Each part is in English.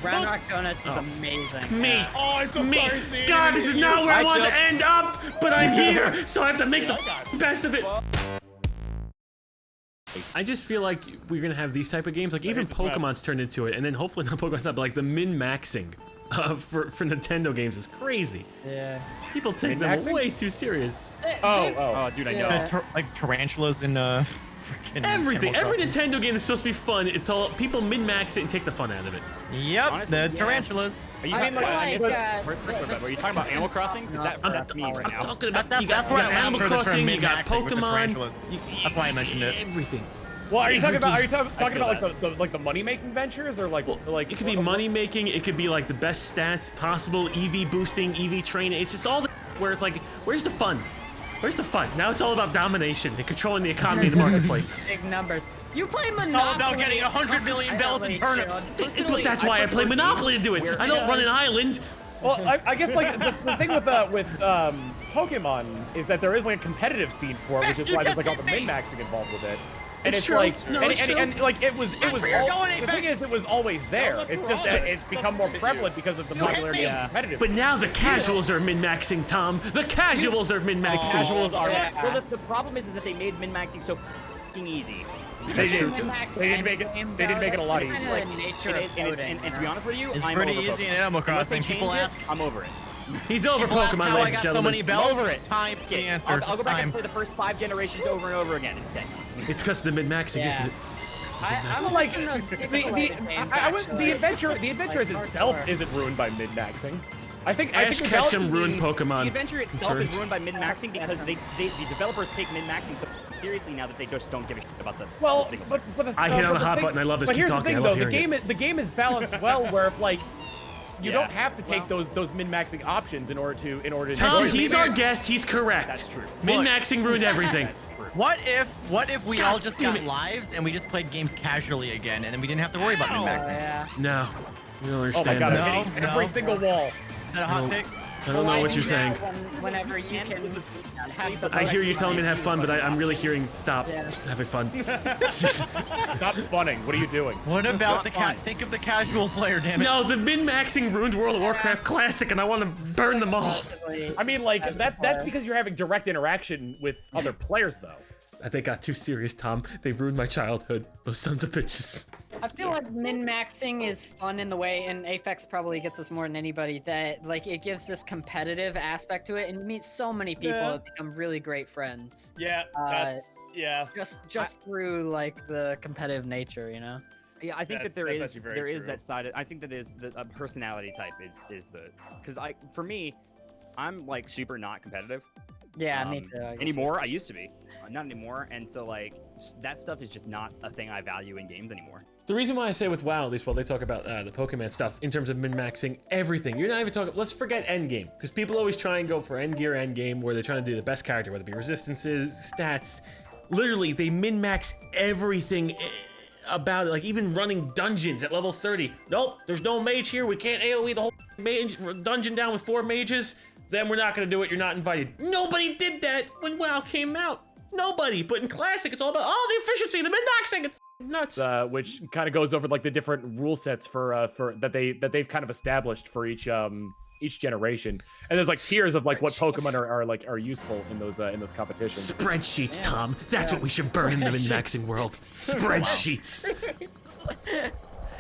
Brown Rock Donuts is amazing. Me. Oh, I'm so sorry, Steve. God, this is not where I want to end up, but I'm here, so I have to make the best of it. I just feel like we're gonna have these type of games, like even Pokemon's turned into it, and then hopefully not Pokemon's not, but like the min-maxing for Nintendo games is crazy. Yeah. People take them way too serious. Oh, dude, I know. Like tarantulas and freaking Everything, every Nintendo game is supposed to be fun. It's all people min-max it and take the fun out of it. Yep, Honestly, the tarantulas. Are you talking were you talking about Animal Crossing? Because that's me right now. I'm talking about That's you got where I Animal went for the Crossing, term you got min-maxing with the Pokemon. tarantulas. That's why I mentioned it. Everything. Well, are you talking about that. like the money making ventures or like It could be money making. It could be like the best stats possible, EV boosting, EV training. It's just all the where it's like, where's the fun? Where's the fun? Now it's all about domination and controlling the economy of the marketplace. Big numbers. You play Monopoly. It's all about getting 100 million bells and turnips. But that's why I play Monopoly to do it. I don't run an island. Well, I guess like the thing with Pokemon is that there is like a competitive scene for it, which is why there's like all the min-maxing involved with it. And it's true. like, No, and, it's and, true. and like it was the thing is it was always there. It's just that it's become more prevalent because of the popularity of competitive. But now the casuals are min-maxing, Tom. The casuals are min-maxing. Casuals are. Well, the problem is that they made min-maxing so f***ing easy. They didn't make it a lot easier. And to be honest with you, It's I'm pretty over easy in Pokemon. Animal Unless they Crossing. change People it, ask, I'm over it. He's over people ask Pokemon, how I ladies and got so gentlemen. many bells. Over it. Time. The answer. I'll go back and Time. play the first 5 generations over and over again instead. It's because of the min-maxing, isn't it? I'm Like the the adventure as itself isn't ruined by min-maxing. I think Ash Ketchum ruined Pokemon. The adventure itself is ruined by min-maxing because the developers take min-maxing so seriously now that they just don't give a shit about the single player. But I hit on a hot button. I love this. But Keep here's the talking. thing, I love though, hearing the game is balanced well, where if like you Yeah. don't have to take those min-maxing options in order to Tom, enjoy he's the our game. guest. He's correct. That's true. Min-maxing ruined everything. What if we all just damn got it. lives and we just played games casually again and then we didn't have to worry about min-maxing? Yeah. No, you don't Oh my understand god, that. I'm hitting No, every no. single wall. Is that a hot take? I don't know what you're saying. Whenever you can have the I hear you telling me to have fun, but I'm really hearing stop having fun. Stop funning. What are you doing? What about the think of the casual player, damn it. No, the min-maxing ruined World of Warcraft Classic, and I want to burn them all. I mean, like that's because you're having direct interaction with other players, though. They got too serious, Tom. They ruined my childhood. Those sons of bitches. I feel like min-maxing is fun in the way, and Aphex probably gets this more than anybody, that like it gives this competitive aspect to it, and you meet so many people that become really great friends. Yeah, that's Just through like the competitive nature, you know. Yeah, I think That's there is actually very true. that side. I think that is the personality type is the because for me, I'm like super not competitive. Yeah, me too. Anymore, I used to be, not anymore, and so like that stuff is just not a thing I value in games anymore. The reason why I say with WoW, at least while they talk about the Pokemon stuff, in terms of min-maxing everything, you're not even talking, let's forget endgame, because people always try and go for end gear, endgame, where they're trying to do the best character, whether it be resistances, stats. Literally, they min-max everything about it, like even running dungeons at level 30. Nope, there's no mage here, we can't AoE the whole dungeon down with 4 mages, then we're not gonna do it, you're not invited. Nobody did that when WoW came out. Nobody, but in Classic, it's all about, the efficiency, the min-maxing, it's nuts. Which kind of goes over like the different rule sets for that they've kind of established for each generation, and there's like tiers of like what Pokemon are useful in those competitions. Spreadsheets, Tom. That's what we should burn in the min-maxing world. Spreadsheets.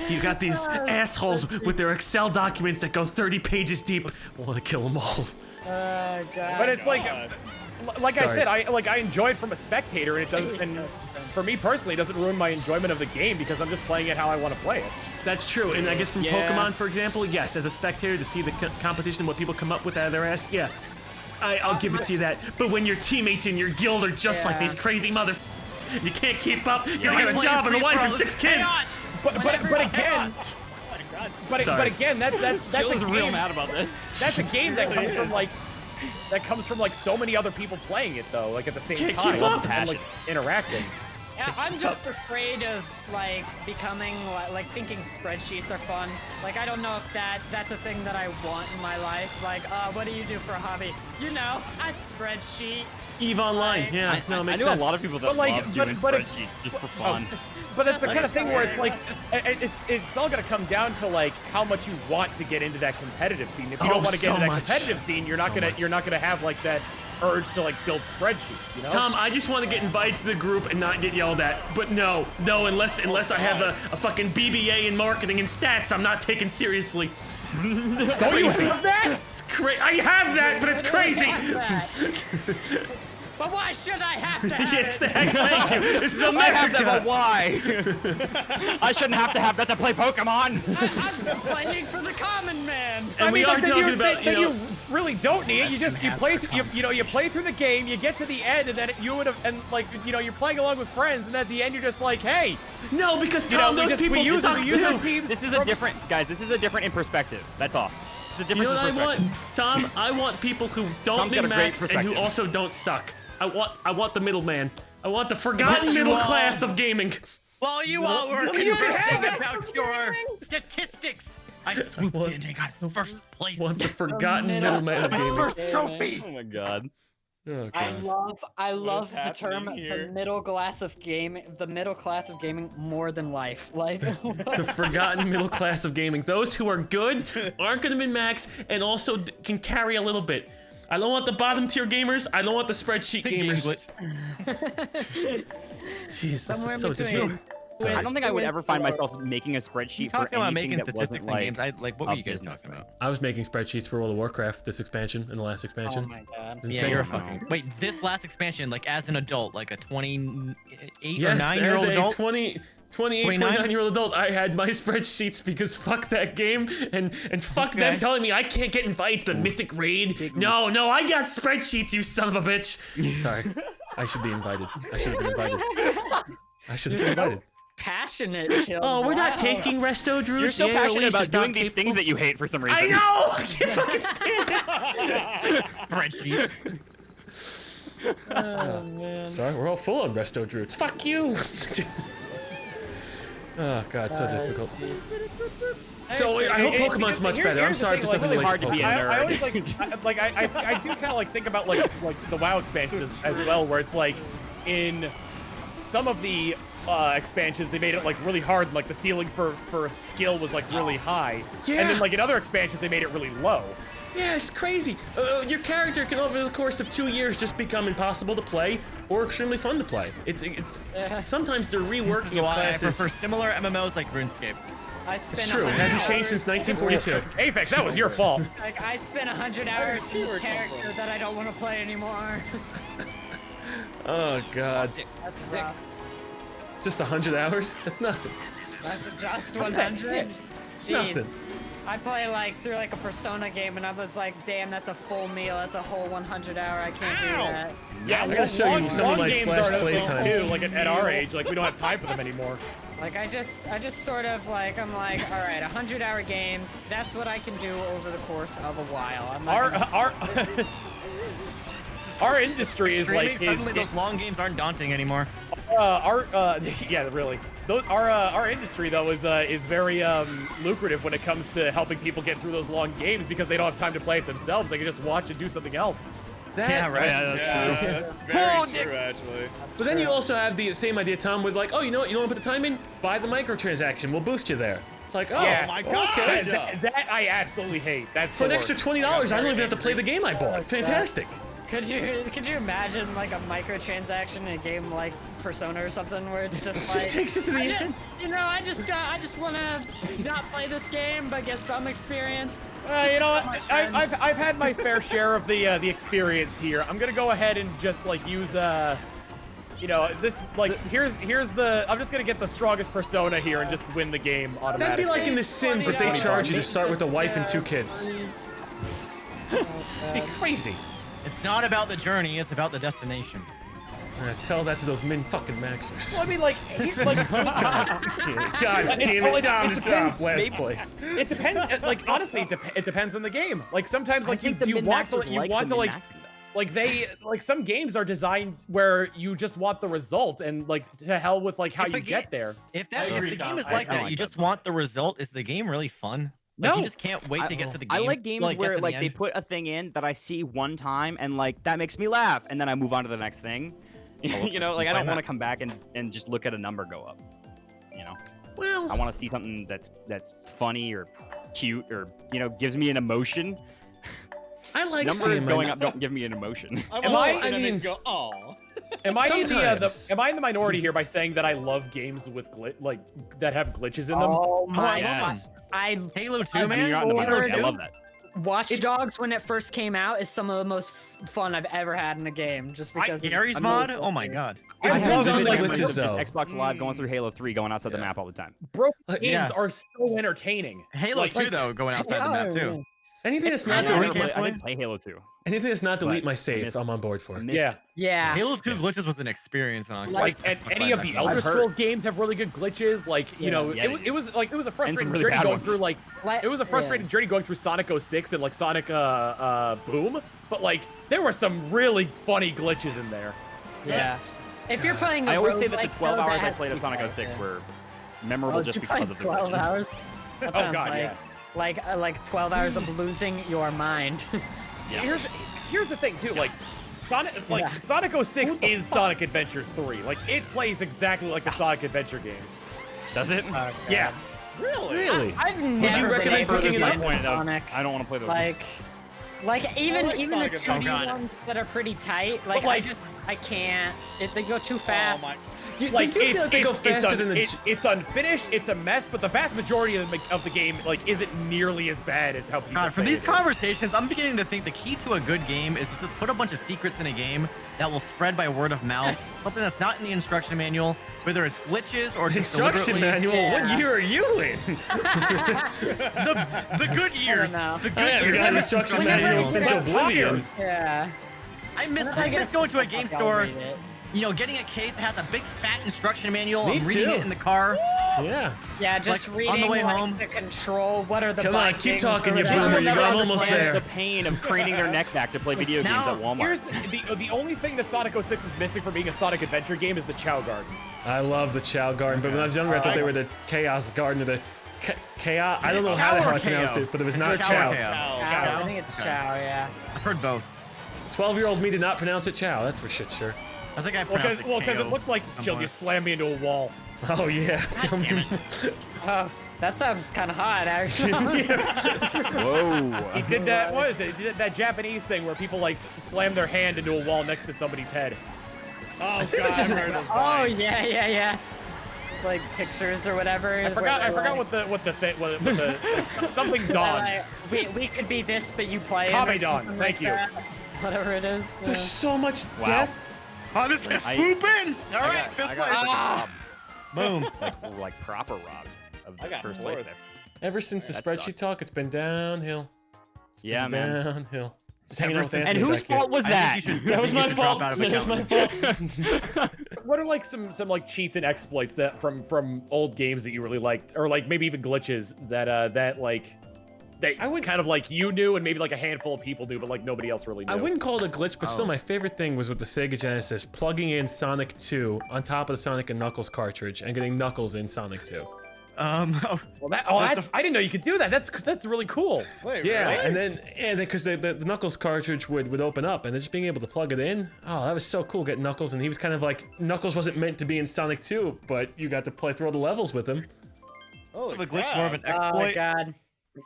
You got these assholes with their Excel documents that go 30 pages deep. I want to kill them all. God. But it's like Sorry. I said, I enjoy it from a spectator, and it doesn't. And for me personally, it doesn't ruin my enjoyment of the game because I'm just playing it how I want to play it. That's true, and I guess from Pokemon, for example, yes, as a spectator, to see the competition, what people come up with out of their ass, yeah, I'll give it to you that. But when your teammates in your guild are just like these crazy you can't keep up because you got a job and a wife and 6 kids. But again, that's Jill is a real game. mad about this. That's a game that comes from like so many other people playing it though, like at the same Can't time, keep up. and like interacting. Yeah, I'm just afraid of like becoming like thinking spreadsheets are fun. Like I don't know if that's a thing that I want in my life. Like, what do you do for a hobby? You know, a spreadsheet. EVE Online. Like, Yeah, no, it I makes know sense. a lot of people that But, like, love doing but spreadsheets just for fun. But it's the Just kind of like thing where it's like it's all gonna come down to like how much you want to get into that competitive scene. If you don't want to get so into that much. competitive scene, you're not gonna have like that urge to like build spreadsheets. You know? Tom, I just want to get invited to the group and not get yelled at. But no, unless I have a fucking BBA in marketing and stats, I'm not taken seriously. It's crazy. You have that? It's I have that, but it's crazy. But why should I have to have Yes, it? thank you. This is I have that, but America. why? I shouldn't have to have that to play Pokemon. I'm playing for the common man. And we are talking about, you know, you really don't need it. You just you play you play through the game. You get to the end, and then you would have like you're playing along with friends, and at the end you're just like, hey, no, because Tom, those people suck too. This is a different, guys. This is a different in perspective. That's all. It's a You difference know what in I want, perspective. Tom? I want people who don't Tom's got a great min-max and who perspective. also don't suck. I want the middleman. I want the forgotten middle class of gaming. While you all were you conversing have it. about your statistics, I swooped in and got first place. Want the forgotten middleman of My gaming. first trophy. Oh my god. Oh, I God. love is the term happening here? the middle class of gaming more than life. Like The forgotten middle class of gaming. Those who are good, aren't gonna min-max, and also can carry a little bit. I don't want the bottom tier gamers. I don't want the spreadsheet Big game gamers. glitch. Jeez, this somewhere is in so between. difficult. I don't think I would ever find myself making a spreadsheet for Talking about anything making that statistics wasn't in like. games, what were a you guys business talking thing. about? I was making spreadsheets for World of Warcraft, this expansion and the last Oh expansion. my god. It's Yeah, insane. you're a fucking. Wait, this last expansion, like as an adult, like a 28 or Yes, 9-year-old as a adult. 28, 29? 29-year-old adult, I had my spreadsheets because fuck that game and fuck them Okay. telling me I can't get invited to the Mythic Raid. No, I got spreadsheets, you son of a bitch. Sorry, I should be invited. I should have been invited. I should have been invited. Passionate, Chill. Oh, we're not Wow. taking resto druids. You're so yeah, passionate Elise, about just not doing these capable. things that you hate for some reason. I know. I can't fucking stand it. Spreadsheet. Oh man. Sorry, we're all full on resto druids. Fuck you. Oh god, so difficult. So I hope Pokemon's much better. I'm sorry, it just doesn't really relate hard to to be a Pokemon. nerd. I always I do kind of like think about like the WoW expansions as well, where it's like in some of the expansions they made it like really hard, and, like the ceiling for a skill was like really high, Yeah. and then like in other expansions they made it really low. Yeah, it's crazy. Your character can, over the course of 2 years, just become impossible to play or extremely fun to play. It's sometimes they're reworking of Why I classes. prefer similar MMOs like RuneScape. I spent It's true. It 100 hasn't changed hours- since 1942. Apex, that was your fault. Like I spent 100 hours in this character that I don't want to play anymore. Oh god, That's rough. just 100 hours? That's nothing. That's just 100. Jeez. Nothing. I play like through like a Persona game and I was like, damn, that's a full meal. That's a whole 100 hour. I can't do that. Yeah, I gotta show you some of my games slash aren't play as fun, times. too. Like at our age, like we don't have time for them anymore. Like I just sort of like, I'm like, all right, 100-hour games. That's what I can do over the course of a while. I'm not gonna- Our industry is like Streaming, suddenly those long games aren't daunting anymore. yeah, really. Our industry though is very lucrative when it comes to helping people get through those long games because they don't have time to play it themselves. They can just watch and do something else. Yeah, right. Yeah, that's very true, actually. But then you also have the same idea, Tom, with like, oh, you know what? You don't want to put the time in? Buy the microtransaction. We'll boost you there. It's like, oh, Yeah. my God. okay. That I absolutely hate. That's For an the extra worst. $20, I don't even have to play the game I bought. Fantastic. Could you imagine like a microtransaction in a game like Persona or something where it's just like Just takes it to the end. I just want to not play this game but get some experience. You know what? I've had my fair share of the experience here. I'm gonna go ahead and just like use you know, this like here's the I'm just gonna get the strongest persona here and just win the game automatically. That'd be like in The Sims if they charge you to start with a wife and 2 kids. Be crazy. It's not about the journey, it's about the destination. Tell that to those fucking maxers. Well, I mean, like, God damn it, Dom, just got off last maybe- place. it depends. Like, honestly, it depends on the game. Like, sometimes, like, I think you the want to, min-maxers like the min-maxing, though. like some games are designed where you just want the result, and like to hell with like how If you a get there. If I the agree, game Tom. is I like don't that, like you that. just want the result. Is the game really fun? Like, No. you just can't wait to get to the game. I like games get where to the like they end. put a thing in that I see one time and like that makes me laugh, and then I move on to the next thing. You know, like I don't want to come back and just look at a number go up. You know, Well, I want to see something that's funny or cute or gives me an emotion. I like Numbers seeing my going up don't give me an emotion. I Am want I- to look at I it mean- and go, oh. Am I in Sometimes. am I in the minority here by saying that I love games with that have glitches in them? Oh my yes. god. I Halo 2, I mean, man. you're not in the Halo minority. I 2? love that. Watch Dogs when it first came out is some of the most fun I've ever had in a game. Just because it's Gary's so mod. fun. Oh my god. It I depends love on the video glitches, games though. Just Xbox Live going through Halo 3, going outside the map all the time. Broken games Yeah. are so entertaining. Halo Like- 2 though, going outside the map too. Anything that's I not never delete, play- I play? didn't play Halo 2. anything that's not delete But my I save, missed- I'm on board for. Yeah. Yeah. Halo 2 glitches was an experience on Like, and any of the Elder I've heard. Scrolls games have really good glitches. Like, you know, Yeah, it was a frustrating really journey bad going ones. through like Like- it was a frustrating journey going through Sonic 06 and like Sonic Boom, but like there were some really funny glitches in there. Yeah. If you're playing a I always say that the roguelike, 12 though, hours that I has played to of be Sonic fun, 06 yeah. were memorable Oh, just you because played of the 12 glitches. hours? That Oh sounds god, like, yeah. like 12 hours of losing your mind. Here's the thing too, like Sonic 06 is Sonic Adventure 3. Like it plays exactly like the Sonic Adventure games. Does it? Yeah. Really? Really? I've never been recommend able picking to it get up? into Point of, Sonic. I don't want to play those. Like even like the Sonic 2D Adventure. ones that are pretty tight. Like, like- I can't. They go too Oh fast. my. Like they do feel like they go faster than the. it's unfinished, it's a mess, but the vast majority of the game like isn't nearly as bad as how people God, from say these it is. conversations, I'm beginning to think the key to a good game is to just put a bunch of secrets in a game that will spread by word of mouth. Something that's not in the instruction manual, whether it's glitches or just Instruction deliberately- manual? What Yeah. year are you in? The good years. know. The good I haven't years. got an instruction Whenever manual I since get Oblivion. copiers. Yeah. I miss going to a game store, you know, getting a case that has a big fat instruction manual. Me I'm reading too. it in the car. Yeah. Yeah, just Like, reading on the way like, home. the control. What are the Come on, bindings keep or talking, you whatever. boomer. People You're never almost understand there. the pain of craning their neck back to play video games Now, at Walmart. Here's the only thing that Sonic 06 is missing from being a Sonic Adventure game is the Chow Garden. I love the Chow Garden, but when I was younger, I thought they were the Chaos Garden or the Chaos. I don't know how the hell I pronounced it, but it was not Chow Chow. or Chow? Chow. I think it's Chow, yeah. I've heard both. 12-year-old me did not pronounce it Chow. That's for shit sure. I think I Well, pronounced because it it looked like somewhere. Jill, you slammed me into a wall. Oh yeah. God damn it. That sounds kind of hot, actually. Whoa. He did that. What is it? He did that Japanese thing where people like slam their hand into a wall next to somebody's head. Oh think god, that's just I've an- heard those Oh vines. yeah. It's like pictures or whatever. I forgot what the something Dawn. We could be this, but you play it. or Kamedon, something thank like you. that. Whatever it is. There's so much death. Oh, this is I- swooping! All right, I fifth got place. robbed. Boom. Like proper robbed of I the got first place fourth. there. Ever since the That spreadsheet sucks. talk, it's been downhill. Yeah, man. Downhill. Just hanging out with And Anthony And whose back here. fault was I that? think you should- That was I think my you should drop fault. out of That was my accounting. fault. What are like some like cheats and exploits that from old games that you really liked, or like maybe even glitches that I would kind of like you knew and maybe like a handful of people knew, but like nobody else really knew. I wouldn't call it a glitch, but still my favorite thing was with the Sega Genesis, plugging in Sonic 2 on top of the Sonic and Knuckles cartridge and getting Knuckles in Sonic 2. Well, that's I didn't know you could do that. That's really cool. Wait, Yeah, really? and then because the Knuckles cartridge would open up, and then just being able to plug it in, oh, that was so cool. Getting Knuckles, and he was kind of like Knuckles wasn't meant to be in Sonic 2, but you got to play through all the levels with him. Holy The glitch crap. more of an Oh my exploit. god.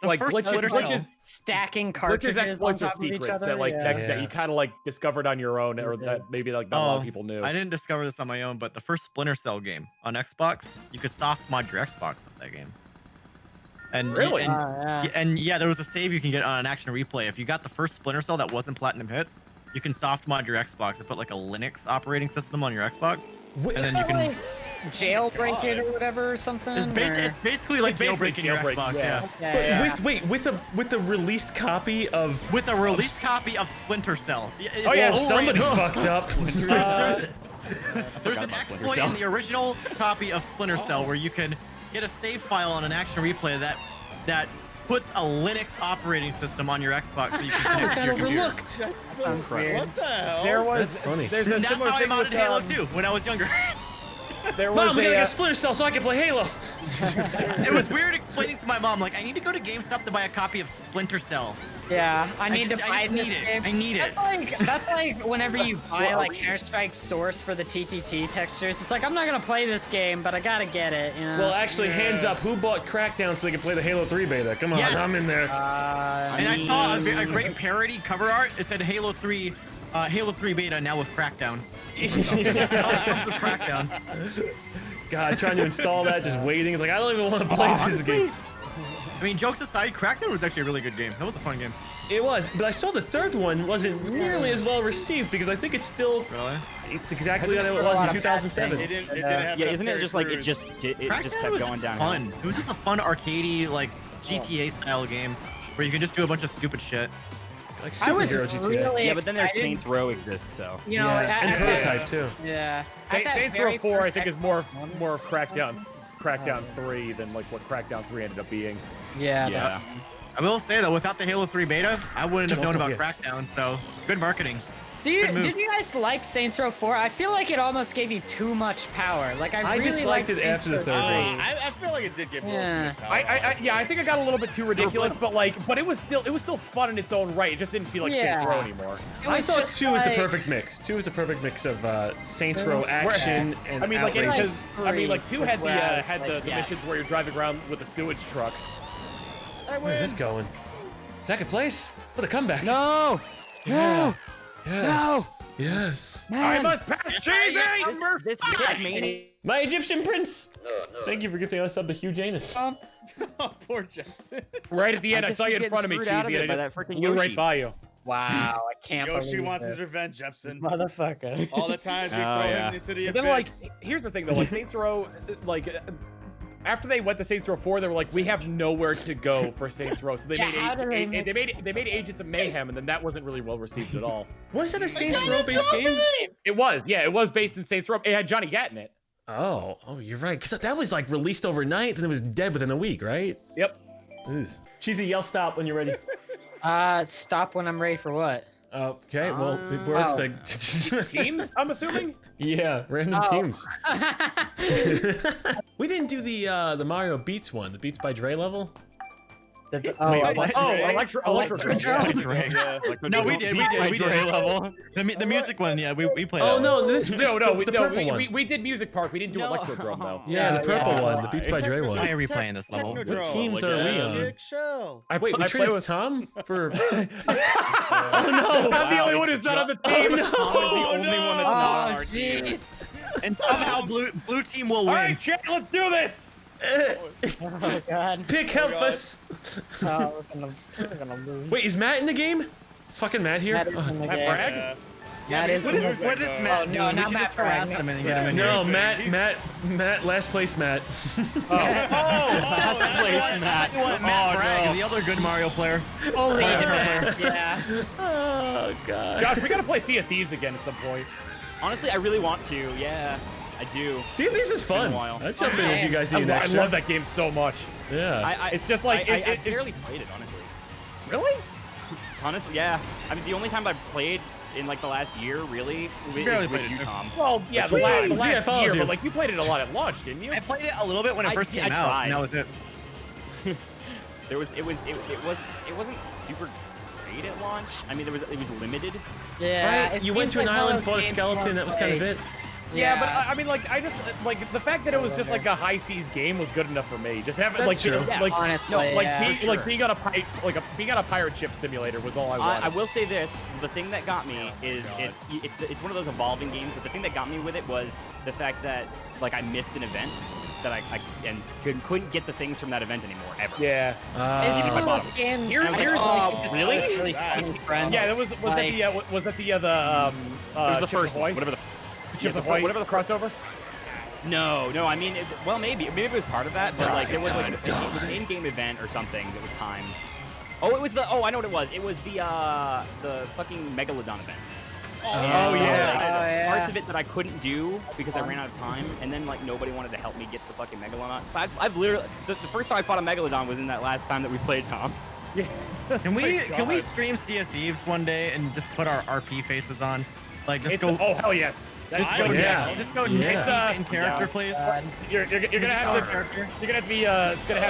Like first glitches, Splinter Cell. Stacking glitches, cartridges on exploits, or top of each secrets other. that like yeah. that you kind of like discovered on your own, or that maybe like not a lot of people knew. I didn't discover this on my own, but the first Splinter Cell game on Xbox, you could soft mod your Xbox with that game. And Really? and yeah, there was a save you can get on an action replay. If you got the first Splinter Cell that wasn't Platinum Hits, you can soft mod your Xbox and put like a Linux operating system on your Xbox. Wait, And Is then you that can. like jailbreak it or whatever or something? It's basically like Basically jailbreaking your jailbreak, Xbox, yeah. yeah. with the released copy of With a released copy of Splinter Cell. Oh, yeah, somebody fucked up. There's an about Splinter exploit Cell. in the original copy of Splinter Cell where you can get a save file on an action replay that puts a Linux operating system on your Xbox so you can How connect is to that your computer. overlooked? That's so Incredible. What the hell? There was. That's funny. There's a That's similar how I thing modded with Halo 2 when I was younger. There Mom, was we gotta a. get Splinter Cell so I can play Halo. It was weird explaining to my mom, like, I need to go to GameStop to buy a copy of Splinter Cell. Yeah, I need to I buy just this need it. game. I need it. That's like whenever you buy like Counter-Strike Source for the TTT textures. It's like I'm not gonna play this game, but I gotta get it. You know? Well, actually, hands up. Who bought Crackdown so they could play the Halo 3 beta? Come on, Yes. I'm in there. And I saw a great parody cover art. It said Halo 3 beta now with Crackdown. With Crackdown. God, trying to install that, just waiting. It's like, I don't even want to play this game. I mean, jokes aside, Crackdown was actually a really good game. That was a fun game. It was, but I saw the third one wasn't nearly as well received because I think it's still, Really? it's exactly how it was in It 2007. didn't have Yeah, enough isn't it just like Terry Crews. it just Crackdown kept was going just down? fun. It was just a fun arcadey, like, GTA style game where you can just do a bunch of stupid shit. Like I was superhero GTA. really Yeah, but then there's excited, Saints Row exists, so. You know, Yeah, and at Prototype too. Yeah. At that Saints very Row 4, I first think, is Xbox more One. of Crackdown 3 than like what Crackdown 3 ended up being. Yeah. Yeah. I will say, though, without the Halo 3 beta, I wouldn't have known about Yes. Crackdown, so good marketing. Did move. you guys like Saints Row 4? I feel like it almost gave you too much power. Like I I really disliked liked it Saints after the Row third 3. one. I feel like it did get more Yeah. power. I think it got a little bit too ridiculous, but it was still fun in its own right. It just didn't feel like Saints Yeah. Row anymore. It I was thought just 2 was the like- perfect mix. 2 was the perfect mix of Saints Row Two? action and I mean, like, outrageous. like 2 had the yeah. missions where you're driving around with a sewage truck. Where's this going? Second place? What a comeback. No! Yeah. Yes. No! Yes. I must pass cheesy. This kid mania. My Egyptian prince. Thank you for gifting us up to Hugh Janus. Oh, poor Jepsen. Right at the end, I just saw you keep in front of me, getting screwed out of cheesy, and it I by just that freaking flew right Yoshi. by you. Wow, I can't Yoshi believe wants it. his revenge, Jepsen. Motherfucker. All the times we Oh, throw yeah. him into the But then, like, abyss. here's the thing though, like Saints Row, like. After they went to Saints Row 4, they were like, we have nowhere to go for Saints Row, so they Yeah, made how do they they made Agents of Mayhem, and then that wasn't really well received at all. Was it a Saints Row based game? It was based in Saints Row. It had Johnny Gat in it. Oh, you're right. Because that was like released overnight, and it was dead within a week, right? Yep. Ugh. Cheesy, yell stop when you're ready. Stop when I'm ready for what? Okay, well, it worked. Teams, I'm assuming. Yeah, random Oh. teams. We didn't do the Mario Beats one, the Beats by Dre level. Electro Drum. Yeah. No, we did. level. The music one, yeah, we played Oh that no, one. the purple one. we did Music Park. We didn't do Electro Drum though. Yeah, the purple yeah. one, the Beats by Dre Why one. are we playing this level? Technodrome, teams are we on? Big Shell. I Wait, we I traded play with. Tom for. I'm the only one who's not on the team. Oh, only one that's Oh, not on our team. jeez. And somehow blue team will All win. right, chat, let's do this. Oh god. Pick, help us. Oh, we're gonna lose. Wait, is Matt in the game? Is fucking Matt here? Matt is in the Matt game. Bragg? Yeah. Matt is What in is the what is Matt Oh, no, doing? not We should Matt just harass Bragg. him and get him in No, here. Matt, last place, Matt. Place Matt. Matt Bragg, the other good Mario player. Holy Matt, yeah. Oh god. Josh, we gotta play Sea of Thieves again at some point. Honestly, I really want to. Yeah, I do. See, this is fun. been a while. I'd jump in if you guys I, need an I extra. love that game so much. Yeah. It's just like I barely played it, honestly. Really? Honestly, yeah. I mean, the only time I've played in like the last year, really, barely is with played you, it. Tom. Well, yeah, the Please, last yeah, I followed year, you. but like you played it a lot at launch, didn't you? I played it a little bit when it first came out. tried. And that was it. It wasn't super great at launch. I mean, it was limited. Yeah. Right? it You went seems to an like one of island, those fought a games skeleton, you that was kind of play. it. Yeah, but I mean, like, I just like the fact that it was just like a high seas game was good enough for me. Just having That's like, true. Yeah, like, honestly, no, like yeah, being for like sure. being on a being on a pirate ship simulator was all I wanted. I will say this: the thing that got me is God. it's one of those evolving games. But the thing that got me with it was the fact that like I missed an event that I couldn't get the things from that event anymore ever. Yeah. It's Even if I one bought of those them. games. Here's- like, here's- oh, just really? really funny friends. Yeah, that was like, that the It was the Chips first Ahoy? one. Whatever the Chips yeah, Ahoy whatever the crossover? No, I mean, well, maybe it was part of that, but like it was like it was an in-game event or something that was timed. Oh, it was I know what it was. It was the fucking Megalodon event. Oh, yeah. Parts of it that I couldn't do because I ran out of time, and then like nobody wanted to help me get the fucking Megalodon. So I've literally the first time I fought a Megalodon was in that last time that we played, Tom. Can we stream Sea of Thieves one day and just put our RP faces on? Like just go. Oh hell yes. Just I go. would- yeah. Just go. Yeah. In character, please. You're gonna have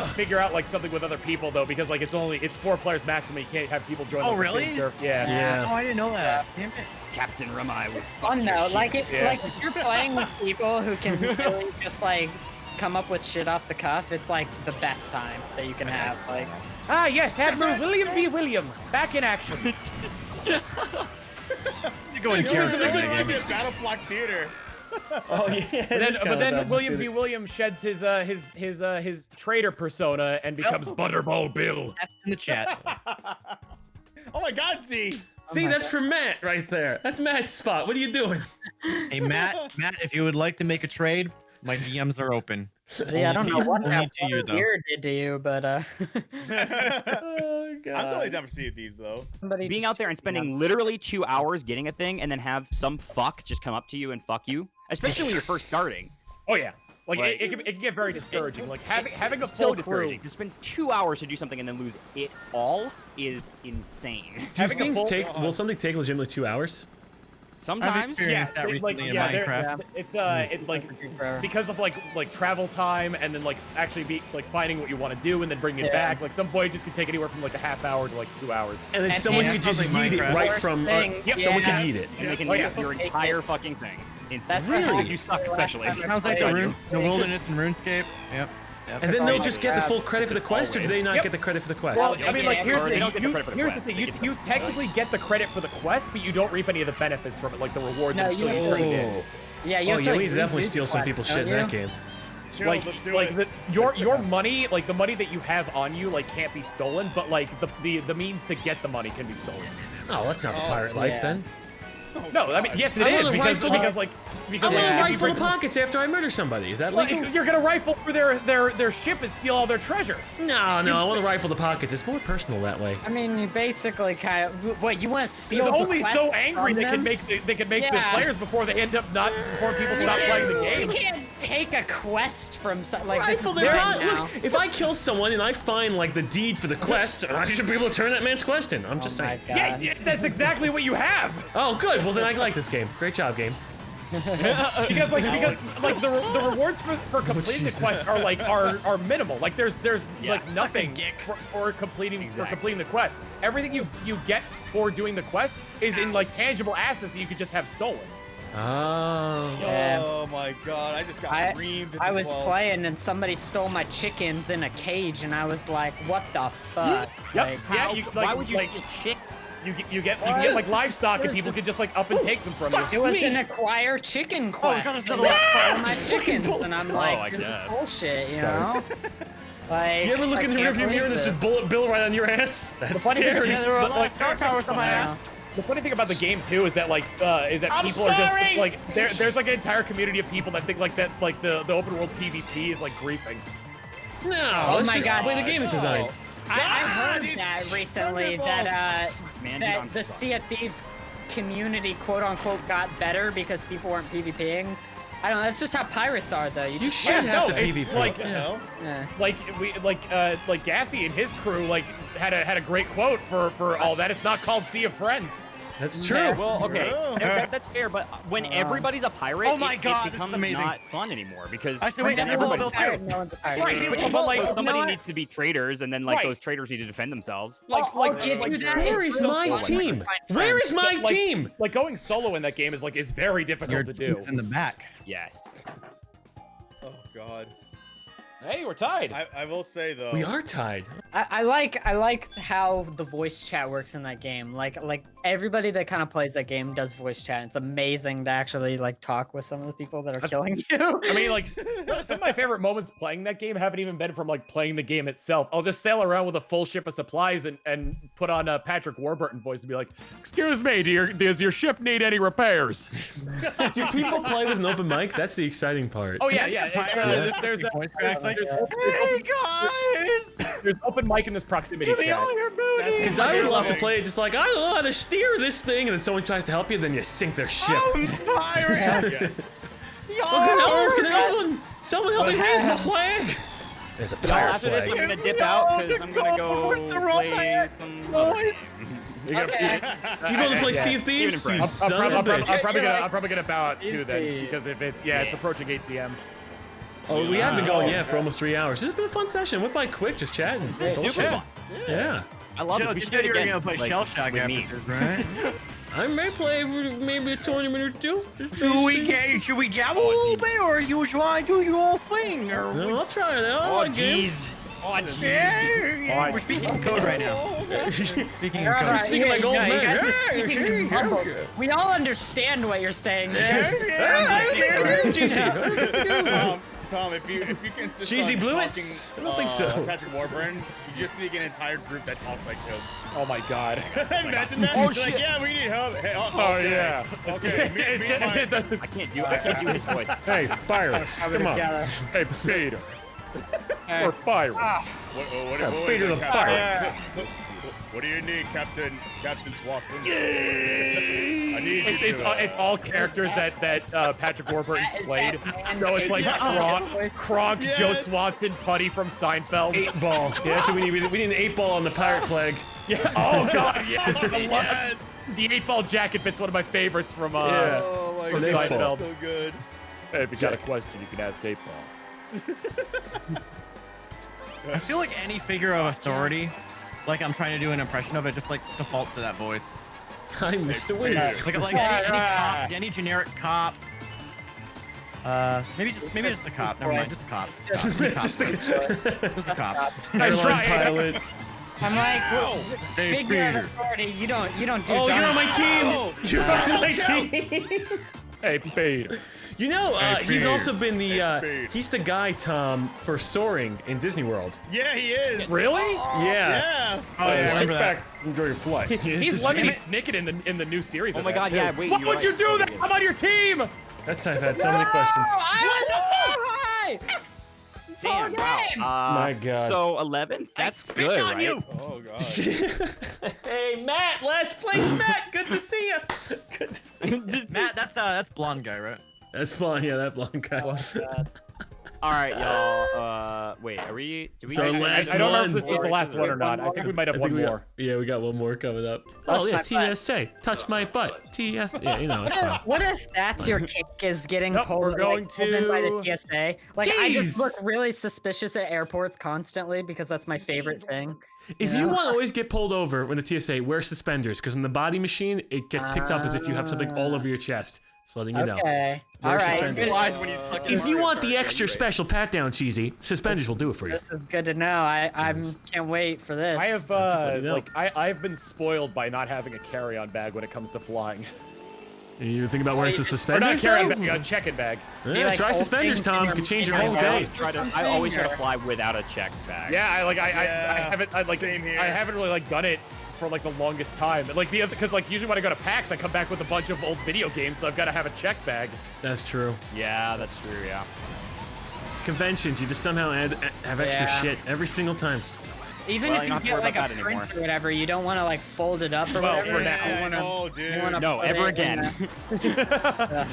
to figure out like something with other people though, because like it's 4 players maximum. You can't have people join. Oh, the really? same server. Yeah. Yeah. Oh, I didn't know that. Damn it. Captain Ramai with Fun though, like if Yeah. like if you're playing with people who can really just like come up with shit off the cuff, it's like the best time that you can have. Like, Ah yes, Admiral William B. William, back in action. Go in It was a character. good give me a battle block theater. Oh yeah. But then William B. Williams sheds his traitor persona and becomes Butterball Bill. That's in the chat. Oh my God, Z. See, that's for Matt right there. That's Matt's spot. What are you doing? Hey Matt, if you would like to make a trade, my DMs are open. see, I don't know what Only that to you, though. beer did to you, but Oh god. I'm totally down for Sea of Thieves though. somebody Being just out there and chased me spending literally 2 hours getting a thing and then have some fuck just come up to you and fuck you, especially when you're first starting. Oh yeah. Like Like- it can get very discouraging. Like having a It's so full discouraging. To spend 2 hours to do something and then lose it all is insane. Do having a things full- take? Will something take legitimately 2 hours? Sometimes. experienced that recently in Minecraft. It like forever. because of like travel time and then like actually be like finding what you want to do and then bringing it Yeah. back. Like some voyages can take anywhere from like a half hour to like 2 hours. And then And someone then- could just Sounds like yeet it Minecraft. right Worst from. things, Someone yeah. can yeet it. And they can Oh, eat yeah. your entire fucking thing. instantly. That's Really? You suck, especially. Sounds like the wilderness and RuneScape. Yep. And then they'll all just I get the have. full credit for the quest, or do they not Yep. get the credit for the quest? Well, Yeah, I mean, like yeah, here's or the they thing. don't get the credit for the Here's the quest. thing. They get the You technically get the credit for the quest, but you don't reap any of the benefits from it, like the rewards No, until you you have turn to- it in. Yeah, you Oh have yeah, to, we like, definitely read steal some quests, people's shit in don't that you? game. Chill, Like let's do like it. your money, like the money that you have on you, like can't be stolen, but like the means to get the money can be stolen. Oh, that's not the pirate life yeah. then. No, I mean yes, it I is wanna because rifle- because like I because want like, to if you rifle bring- the pockets after I murder somebody. Is that Like, legal? you're gonna rifle through their ship and steal all their treasure. No, I want to rifle the pockets. It's more personal that way. I mean, you basically kind of. What you want to steal? He's the only quest so angry from they can them? make the Yeah. players before they end up before people stop You playing the can't- game. You can't take a quest from like this Rifle is their right pockets. now. Look, if I kill someone and I find like the deed for the quest, I should be able to turn that man's quest in. I'm just Oh my saying. God. Yeah, that's exactly what you have. Oh, good. Well, then I like this game. Great job, game. Because the rewards for completing the Jesus. quest are minimal. Like there's like nothing for completing the quest. Everything you get for doing the quest is in like tangible assets that you could just have stolen. Oh. Yeah. Oh my God, I just got reamed. I was playing and somebody stole my chickens in a cage, and I was like, "What the fuck?" Yep. Like, Yeah. Why would you like, steal chick? you get like livestock and people can just like up and take them from you. it was an acquire chicken quest. God, it's and not I stole my chickens, and I'm like, I "This is guess. bullshit," you know? Like, You ever look I in the can't rearview mirror believe and there's this. just bullet bill right on your ass? That's funny thing- scary. Yeah, there were a But, lot like, of star powers on my ass. The funny thing about the game too is that people are just like there's like an entire community of people that think like that like the open world PvP is like griefing. No, let's my just God. the way the game is designed. I heard these that recently sugar that Man, dude, that I'm the sorry. Sea of Thieves community quote unquote got better because people weren't PvPing. I don't know. That's just how pirates are, though. You You just should have to it's PvP. like No. yeah. like Gassy and his crew like had a great quote for all that. It's not called Sea of Friends. That's true. Well, okay, Oh. that's fair, but when everybody's a pirate, Oh my God, it this is becomes amazing. not fun anymore because I said, wait, then that's a everybody's level pirate. two. No one's a pirate. Right, But, but, like, somebody you know what? needs to be traitors, and then like Right. those traitors need to defend themselves. I'll give you that. Where It's is real my fun. team? Find Where friends. is my Like- team? Like going solo in that game is very difficult to do. It's in the back. Yes. Oh God. Hey, we're tied. I will say though. We are tied. I like how the voice chat works in that game. Like everybody that kind of plays that game does voice chat. It's amazing to actually like talk with some of the people that are killing you. I mean, like, some of my favorite moments playing that game haven't even been from, like, playing the game itself. I'll just sail around with a full ship of supplies and put on a Patrick Warburton voice and be like, "Excuse me, does your ship need any repairs?" Do people play with an open mic? That's the exciting part. Oh, yeah. There's Voice cracks like, hey guys! There's open mic in this proximity chat. Because I would love to play it just like, I don't know how to steer this thing, and then someone tries to help you, then you sink their ship. Yes. Can anyone? Someone help me raise my flag! There's a Well, pirate after this, I'm flag. gonna dip out because I'm gonna go play some other game. Okay. You going to play Sea of Thieves? You son of a bitch. I'm probably gonna bow out too then, because if it's approaching 8 p.m. Oh, we have been going, for almost 3 hours. This has been a fun session. Went by quick, just chatting. It's been super fun. Yeah. I love Jill, it. We you should said do you it were again. gonna play like, Shell Shock with me. after this, right? I may play for maybe a tournament or two. Should we dabble a little bit, or you try to do your own thing? Or No, I'll try it out. I Oh like games. jeez. yeah, we're speaking code right now. Speaking All code. right, Speaking like old you man. guys are speaking mumble. We all understand what you're saying. Tom, if you consist Cheesy on Bluets? talking, I don't think so. Patrick Warburton, you just need an entire group that talks like him. Oh my god. Imagine that. Oh, He's like, shit. yeah, we need help. Hey, Oh yeah. Okay. me and my- I can't do his voice. Hey, pirates, come on. Hey, Peter. Or pirates. What Peter the pirate. What do you need, Captain Swanson? I need you It's all characters that Patrick Warburton's Is played. that So it's like man- Kronk, Yes. Joe Swanson, Putty from Seinfeld. 8-ball. Yeah, that's what we need. We need an 8-ball on the pirate flag. Yeah. Oh god, yes. I love Yes. The 8-ball jacket bit's one of my favorites from Yeah. Oh my From god, Seinfeld. so good. Hey, if you got a question, you can ask 8-ball. I feel like any figure of authority, like I'm trying to do an impression of it, just like defaults to that voice. I'm Mr. Wiz. Like any cop, any generic cop. Maybe just a cop. Never mind, just a cop. Just a cop. Nice try. pilot. I'm like, Hey, figure of Peter. authority. You don't do. Oh, you're on my Oh, team. You're on my team. Hey, Peter. You know, he's Peter. also been the Peter. he's the guy, Tom, for soaring in Disney World. Yeah, he is. Really? Yeah. Yeah. Oh, yeah, Sit remember that. back, enjoy your flight. He's Lemony Snicket in the new series. Oh of my that, god, too. yeah, wait. What you're would right. you do that? I'm on your team. That's I've had so many questions. I Damn, wow. My god. So 11th? That's good, on right? you. Oh god. Hey, Matt, last place, Matt. Good to see you. Good to see you. Matt, that's blonde guy, right? That's fun. Yeah, that blonde guy. All right, y'all. Wait, are we? Do we? So I last don't know if one. this was the last one or not. I think we might have one more. We got one more coming up. Touch Oh yeah, my butt. TSA. Touch my butt. TS. Yeah, you know, it's fine. What if that's your kick is getting Nope, pulled, we're going pulled in by the to- TSA? Like I just Jeez. look really suspicious at airports constantly because that's my favorite thing. If you want to always get pulled over when the TSA, wear suspenders, because in the body machine, it gets picked up as if you have something all over your chest. Just letting you know. Okay. Wear All right. suspenders. Realize when he's fucking. If you want the extra special pat down, Cheesy, suspenders will do it for you. This is good to know. I can't wait for this. I have let you know. I've been spoiled by not having a carry-on bag when it comes to flying. You think about wearing some Or not suspenders? carry-on though? bag, a check-in bag. Do you, Yeah, like, try hold suspenders, things in Tom. your- Could change in your your whole mouth? day. I always try to fly without a checked bag. Yeah, I Yeah. haven't Same here. I haven't really done it for the longest time. Like because usually when I go to PAX, I come back with a bunch of old video games, so I've got to have a check bag. That's true. Yeah, that's true. Yeah. Conventions, you just somehow have extra Yeah. shit every single time. Even Well, if you you don't have to get worry like a about that print anymore. or whatever, you don't want to like fold it up or Well, whatever. for now. You I wanna- know, you dude. wanna No, put ever it in again. I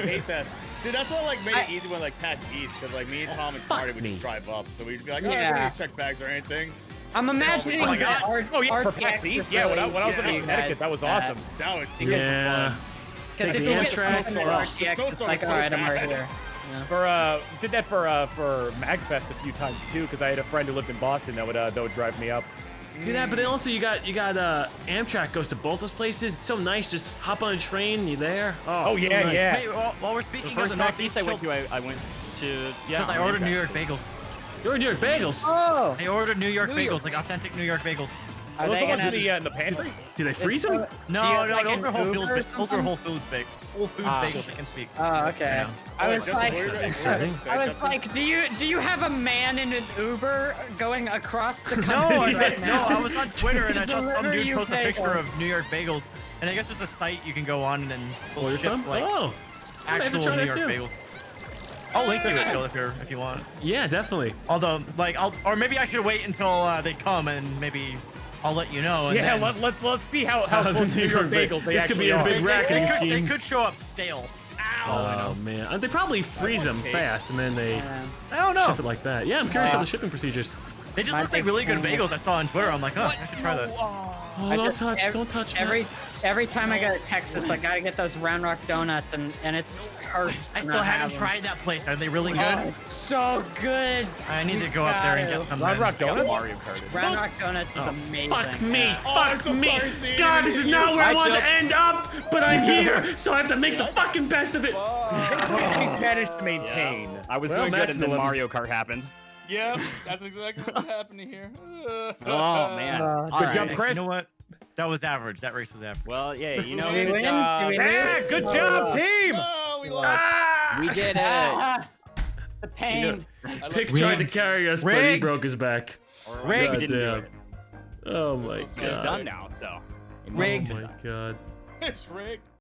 hate that. Dude, that's what made I- it easy when PAX East, because me and Tom and fuck Marty would me. just drive up, so we'd be like, oh, Yeah. we don't need check bags or anything. I'm imagining Oh my that God. our, Oh yeah, our for PAX PAX East. is Yeah, really when I was easy in for Connecticut, you that was guys. awesome. That was super Yeah. fun. Because Take if the you get Amtrak. something in Oh, RTX, it's snowstorm like, was all so right, I'm right bad. here. Did that for MagFest a few times too, because I had a friend who lived in Boston that would drive me up. Do that, but then also you got Amtrak goes to both those places. It's so nice. Just hop on a train, and you're there. Oh, so yeah, nice. yeah. Hey, while we're speaking The of first the PAX Northeast, East I went to, I went to. Yeah, I ordered New York bagels. You're in New York bagels. Oh, I ordered New York bagels, like authentic New York bagels. are Those they the ones gonna? in the pantry? Do they freeze them? Do you No, have, no, like, those an were Whole Uber or Foods. Those were something? Whole Foods bagels. Whole Foods bagels. I can speak. Oh, okay. I was like, exciting. I was like, do you have a man in an Uber going across the No, country right no, now? I was on Twitter and I saw some Deliver dude you post a picture bagels. of New York bagels, and I guess there's a site you can go on and then Where you're ship from? like Oh, I haven't actual tried New that York too. bagels. I'll link you it, Jill, if you want. Yeah, definitely. Although, like, or maybe I should wait until they come and maybe I'll let you know. And Yeah, then let's see how How's close the to New your York bagel? bagels they This could be actually a big are. racketing they scheme. could show up stale. Oh man, they probably freeze them cake. fast and then they I don't know. ship it like that. Yeah, I'm curious how the shipping procedures. They just look like really good bagels I saw on Twitter. I'm like, oh, I should try that. Oh, don't touch, man. Every time I go to Texas, I gotta get those Round Rock donuts, and it hurts. I to still not haven't have them. tried that place. Are they really good? Oh, so good. I need to go up there and get some. Round then. Rock Donuts? Mario Kart. Round Rock Donuts is amazing. Fuck me, Yeah. fuck so me. sorry, Steve. God, this is not where I Hi, want to Jill. end up, but I'm here, so I have to make the fucking best of it. He's managed to maintain. I was Well, doing good, Matt's and then 11. Mario Kart happened. Yep, that's exactly what's happening here. Oh man. All Good right. jump, Chris. You know what? That was average. That race was average. Well, yeah, you know, Did we good win? job. Did we Yeah, good job, team. Oh, we lost. We did it. Ah, the pain. Pick tried to carry us, but he Rigged. broke his back. We God didn't do damn. it. Oh my It's god. done now, so. Oh Rigged. my god. It's rigged.